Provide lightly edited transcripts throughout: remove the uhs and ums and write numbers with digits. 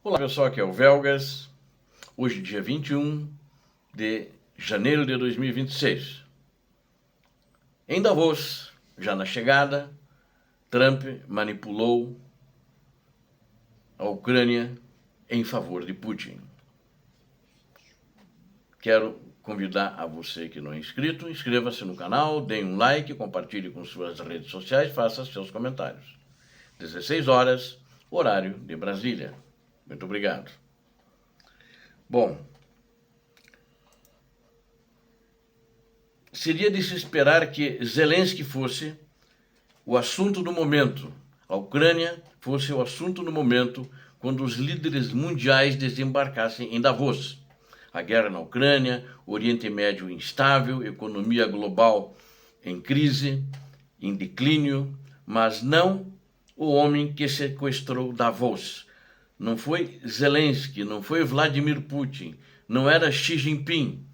Olá pessoal, aqui é o Velgas, hoje dia 21 de janeiro de 2026. Em Davos, já na chegada, Trump manipulou a Ucrânia em favor de Putin. Quero convidar a você que não é inscrito, inscreva-se no canal, dê um like, compartilhe com suas redes sociais, faça seus comentários. 16 horas, horário de Brasília. Muito obrigado. Bom, seria de se esperar que Zelensky fosse o assunto do momento, a Ucrânia fosse o assunto do momento quando os líderes mundiais desembarcassem em Davos. A guerra na Ucrânia, Oriente Médio instável, economia global em crise, em declínio, mas não o homem que sequestrou Davos. Não foi Zelensky, não foi Vladimir Putin, não era Xi Jinping,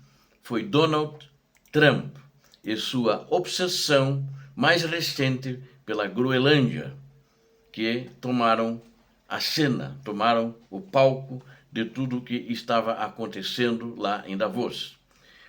foi Donald Trump e sua obsessão mais recente pela Groenlândia, que tomaram a cena, tomaram o palco de tudo o que estava acontecendo lá em Davos.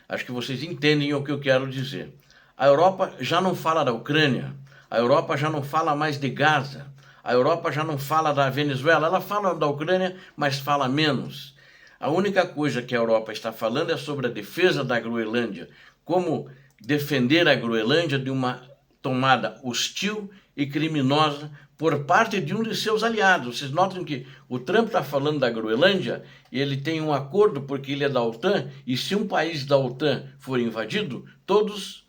Acho que vocês entendem o que eu quero dizer. A Europa já não fala da Ucrânia, a Europa já não fala mais de Gaza, a Europa já não fala da Venezuela, ela fala da Ucrânia, mas fala menos. A única coisa que a Europa está falando é sobre a defesa da Groenlândia, como defender a Groenlândia de uma tomada hostil e criminosa por parte de um de seus aliados. Vocês notam que o Trump está falando da Groenlândia e ele tem um acordo porque ele é da OTAN, e se um país da OTAN for invadido, todos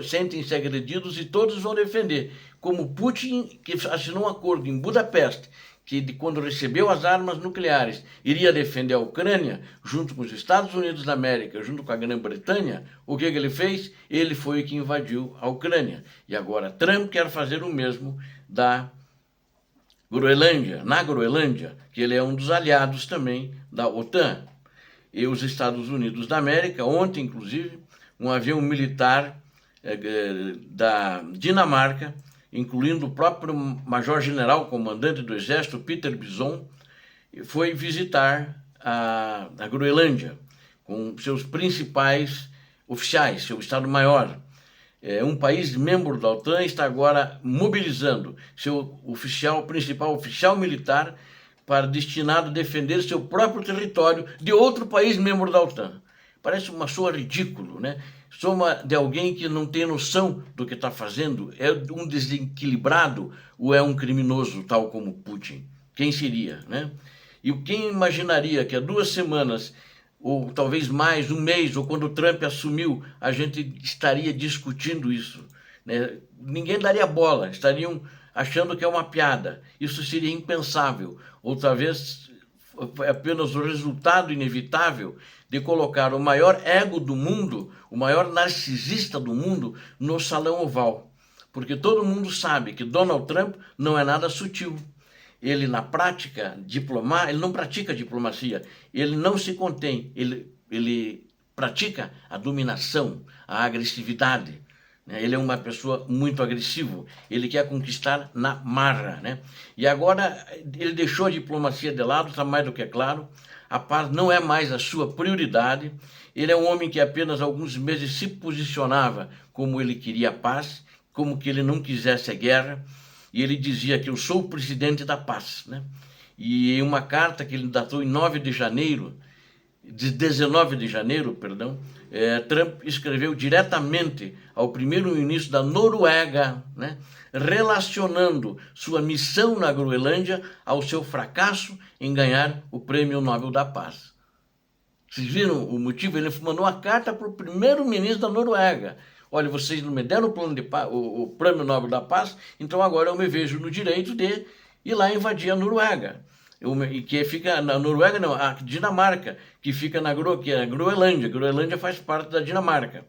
sentem-se agredidos e todos vão defender. Como Putin, que assinou um acordo em Budapeste, que quando recebeu as armas nucleares iria defender a Ucrânia, junto com os Estados Unidos da América, junto com a Grã-Bretanha, o que ele fez? Ele foi o que invadiu a Ucrânia. E agora Trump quer fazer o mesmo da Groenlândia, na Groenlândia, que ele é um dos aliados também da OTAN. E os Estados Unidos da América, ontem inclusive, um avião militar da Dinamarca, incluindo o próprio major-general, comandante do exército, Peter Bison, foi visitar a Groenlândia com seus principais oficiais, seu Estado-Maior. Um país membro da OTAN está agora mobilizando seu principal oficial militar para destinado a defender seu próprio território de outro país membro da OTAN. Parece soa ridículo, né? Soma de alguém que não tem noção do que está fazendo, é um desequilibrado ou é um criminoso tal como Putin? Quem seria, né? E quem imaginaria que há 2 semanas, ou talvez mais, um mês, ou quando o Trump assumiu, a gente estaria discutindo isso, né? Ninguém daria bola, estariam achando que é uma piada. Isso seria impensável, ou talvez apenas o resultado inevitável de colocar o maior ego do mundo, o maior narcisista do mundo, no salão oval. Porque todo mundo sabe que Donald Trump não é nada sutil. Ele, na prática, ele não pratica diplomacia, ele não se contém, ele pratica a dominação, a agressividade. Ele é uma pessoa muito agressiva, ele quer conquistar na marra, né? E agora ele deixou a diplomacia de lado, está mais do que claro, a paz não é mais a sua prioridade, ele é um homem que apenas há alguns meses se posicionava como ele queria a paz, como que ele não quisesse a guerra, e ele dizia que eu sou o presidente da paz, né? E em uma carta que ele datou em 19 de janeiro, Trump escreveu diretamente ao primeiro-ministro da Noruega, né, relacionando sua missão na Groenlândia ao seu fracasso em ganhar o Prêmio Nobel da Paz. Vocês viram o motivo? Ele mandou uma carta para o primeiro-ministro da Noruega. Olha, vocês não me deram o Prêmio Nobel da Paz, então agora eu me vejo no direito de ir lá invadir a Noruega. Que fica na Noruega, não, a Dinamarca, que fica que é a Groenlândia. Groenlândia faz parte da Dinamarca.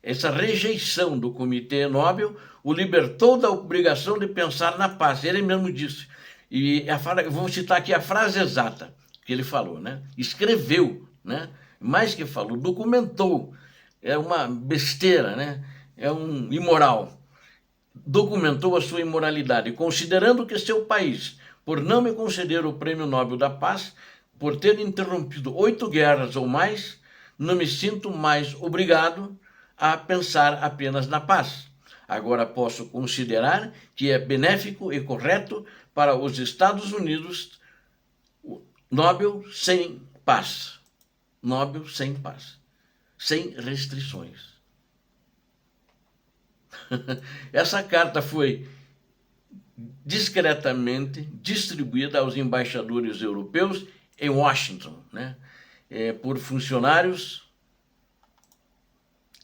Essa rejeição do Comitê Nobel o libertou da obrigação de pensar na paz. Ele mesmo disse. E vou citar aqui a frase exata que ele falou, né? Escreveu, né? Mais que falou, documentou. É uma besteira, né? É um imoral. Documentou a sua imoralidade, considerando que seu país por não me conceder o Prêmio Nobel da Paz, por ter interrompido 8 guerras ou mais, não me sinto mais obrigado a pensar apenas na paz. Agora posso considerar que é benéfico e correto para os Estados Unidos o Nobel sem paz. Nobel sem paz. Sem restrições. Essa carta foi discretamente distribuída aos embaixadores europeus em Washington, né? Por funcionários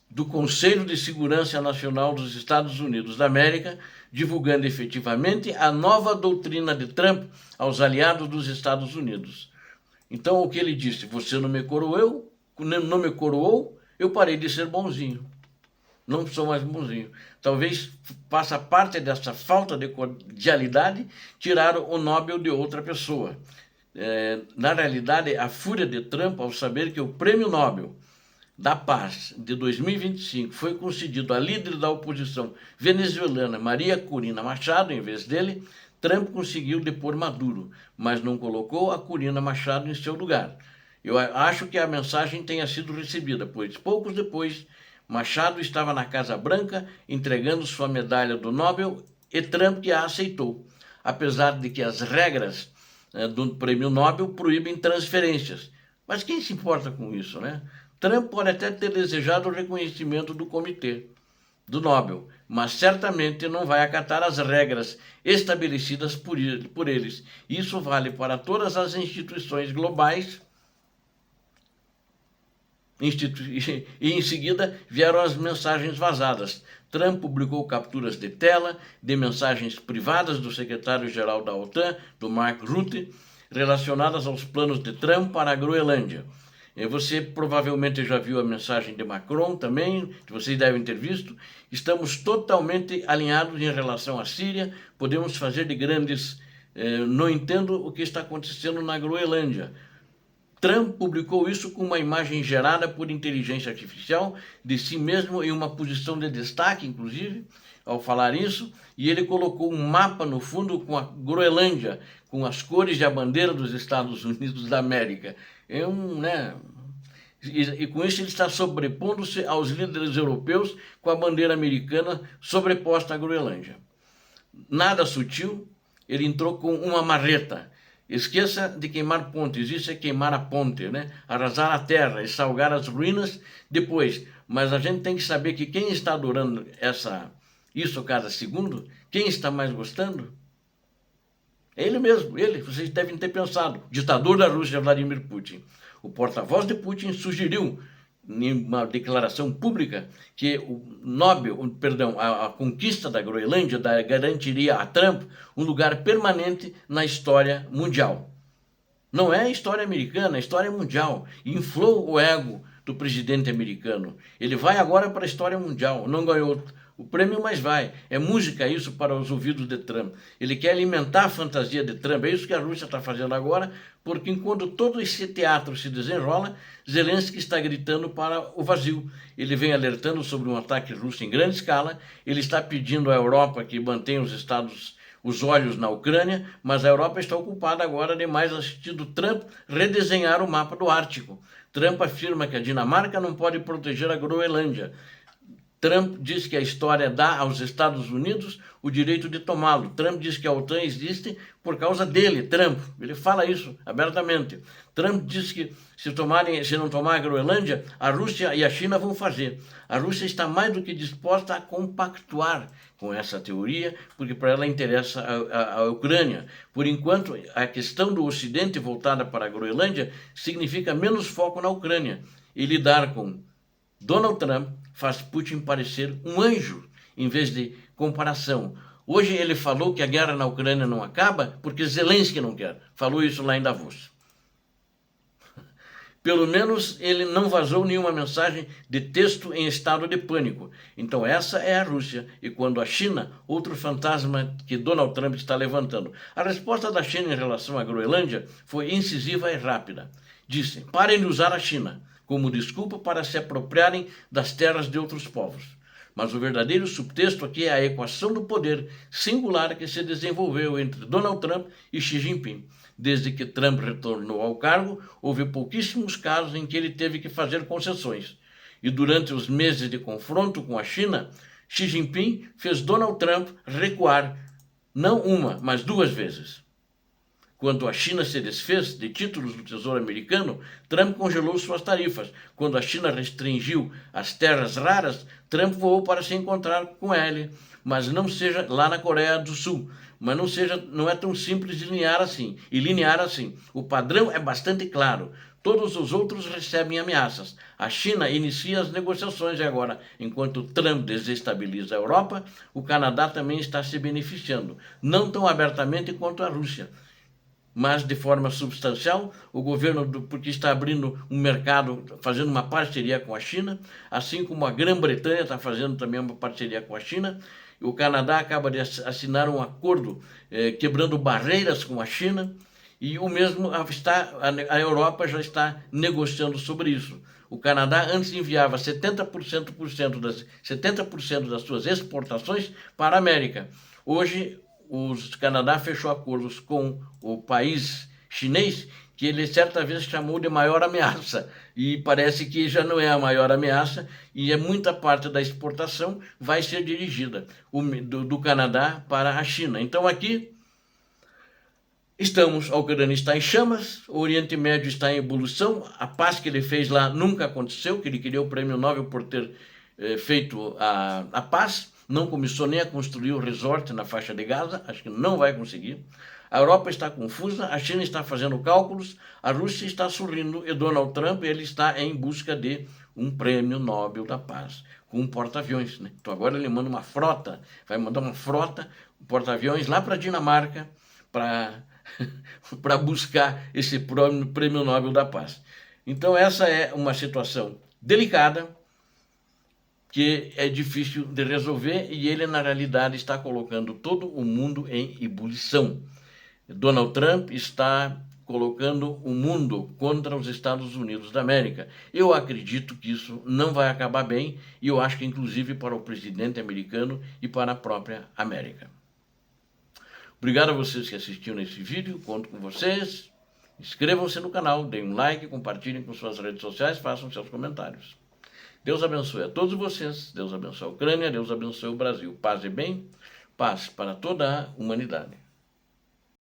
do Conselho de Segurança Nacional dos Estados Unidos da América, divulgando efetivamente a nova doutrina de Trump aos aliados dos Estados Unidos. Então, o que ele disse? Você não me coroou, eu parei de ser bonzinho. Não sou mais bonzinho. Talvez faça parte dessa falta de cordialidade tirar o Nobel de outra pessoa. Na realidade, a fúria de Trump ao saber que o Prêmio Nobel da Paz de 2025 foi concedido à líder da oposição venezuelana Maria Corina Machado, em vez dele, Trump conseguiu depor Maduro, mas não colocou a Corina Machado em seu lugar. Eu acho que a mensagem tenha sido recebida, pois poucos depois, Machado estava na Casa Branca entregando sua medalha do Nobel e Trump a aceitou, apesar de que as regras do Prêmio Nobel proíbem transferências. Mas quem se importa com isso, né? Trump pode até ter desejado o reconhecimento do comitê do Nobel, mas certamente não vai acatar as regras estabelecidas por eles. Isso vale para todas as instituições globais. E em seguida vieram as mensagens vazadas. Trump publicou capturas de tela de mensagens privadas do secretário-geral da OTAN, do Mark Rutte, relacionadas aos planos de Trump para a Groenlândia. Você provavelmente já viu a mensagem de Macron também, que vocês devem ter visto. Estamos totalmente alinhados em relação à Síria, podemos fazer de grandes... não entendo o que está acontecendo na Groenlândia. Trump publicou isso com uma imagem gerada por inteligência artificial de si mesmo em uma posição de destaque, inclusive, ao falar isso, e ele colocou um mapa no fundo com a Groenlândia, com as cores da bandeira dos Estados Unidos da América. E com isso ele está sobrepondo-se aos líderes europeus com a bandeira americana sobreposta à Groenlândia. Nada sutil, ele entrou com uma marreta. Esqueça de queimar pontes, isso é queimar a ponte, né? Arrasar a terra e salgar as ruínas depois. Mas a gente tem que saber que quem está adorando isso cada segundo, quem está mais gostando, é ele mesmo, ele, vocês devem ter pensado, ditador da Rússia, Vladimir Putin. O porta-voz de Putin sugeriu, em uma declaração pública, que a conquista da Groenlândia garantiria a Trump um lugar permanente na história mundial. Não é a história americana, é a história mundial. Inflou o ego do presidente americano. Ele vai agora para a história mundial. Não ganhou o prêmio, mas vai. É música isso para os ouvidos de Trump. Ele quer alimentar a fantasia de Trump. É isso que a Rússia está fazendo agora, porque enquanto todo esse teatro se desenrola, Zelensky está gritando para o vazio. Ele vem alertando sobre um ataque russo em grande escala. Ele está pedindo à Europa que mantenha os olhos na Ucrânia, mas a Europa está ocupada agora demais assistindo Trump redesenhar o mapa do Ártico. Trump afirma que a Dinamarca não pode proteger a Groenlândia. Trump diz que a história dá aos Estados Unidos o direito de tomá-lo. Trump diz que a OTAN existe por causa dele, Trump. Ele fala isso abertamente. Trump diz que se não tomar a Groenlândia, a Rússia e a China vão fazer. A Rússia está mais do que disposta a compactuar com essa teoria, porque para ela interessa a Ucrânia. Por enquanto, a questão do Ocidente voltada para a Groenlândia significa menos foco na Ucrânia. E lidar com Donald Trump faz Putin parecer um anjo, em vez de comparação. Hoje ele falou que a guerra na Ucrânia não acaba porque Zelensky não quer. Falou isso lá em Davos. Pelo menos ele não vazou nenhuma mensagem de texto em estado de pânico. Então essa é a Rússia. E quando a China, outro fantasma que Donald Trump está levantando. A resposta da China em relação à Groenlândia foi incisiva e rápida. Disse, parem de usar a China como desculpa para se apropriarem das terras de outros povos. Mas o verdadeiro subtexto aqui é a equação do poder singular que se desenvolveu entre Donald Trump e Xi Jinping. Desde que Trump retornou ao cargo, houve pouquíssimos casos em que ele teve que fazer concessões. E durante os meses de confronto com a China, Xi Jinping fez Donald Trump recuar, não uma, mas 2 vezes. Quando a China se desfez de títulos do Tesouro Americano, Trump congelou suas tarifas. Quando a China restringiu as terras raras, Trump voou para se encontrar com ele, mas não seja lá na Coreia do Sul. Mas não é tão simples de linear assim. O padrão é bastante claro. Todos os outros recebem ameaças. A China inicia as negociações agora. Enquanto Trump desestabiliza a Europa, o Canadá também está se beneficiando. Não tão abertamente quanto a Rússia, mas de forma substancial, o governo, porque está abrindo um mercado, fazendo uma parceria com a China, assim como a Grã-Bretanha está fazendo também uma parceria com a China. O Canadá acaba de assinar um acordo quebrando barreiras com a China, e o mesmo a Europa já está negociando sobre isso. O Canadá antes enviava 70% das suas exportações para a América. Hoje, o Canadá fechou acordos com o país chinês, que ele certa vez chamou de maior ameaça, e parece que já não é a maior ameaça, e muita parte da exportação vai ser dirigida do Canadá para a China. Então aqui a Ucrânia está em chamas, o Oriente Médio está em evolução, a paz que ele fez lá nunca aconteceu, que ele queria o prêmio Nobel por ter feito a paz. Não começou nem a construir o resort na faixa de Gaza, acho que não vai conseguir. A Europa está confusa, a China está fazendo cálculos, a Rússia está sorrindo e Donald Trump ele está em busca de um prêmio Nobel da Paz, com um porta-aviões, né? Então agora ele manda uma frota, vai mandar uma frota, um porta-aviões lá para a Dinamarca, para buscar esse prêmio Nobel da Paz. Então essa é uma situação delicada, que é difícil de resolver, e ele, na realidade, está colocando todo o mundo em ebulição. Donald Trump está colocando o mundo contra os Estados Unidos da América. Eu acredito que isso não vai acabar bem, e eu acho que, inclusive, para o presidente americano e para a própria América. Obrigado a vocês que assistiram esse vídeo, conto com vocês. Inscrevam-se no canal, deem um like, compartilhem com suas redes sociais, façam seus comentários. Deus abençoe a todos vocês, Deus abençoe a Ucrânia, Deus abençoe o Brasil. Paz e bem, paz para toda a humanidade.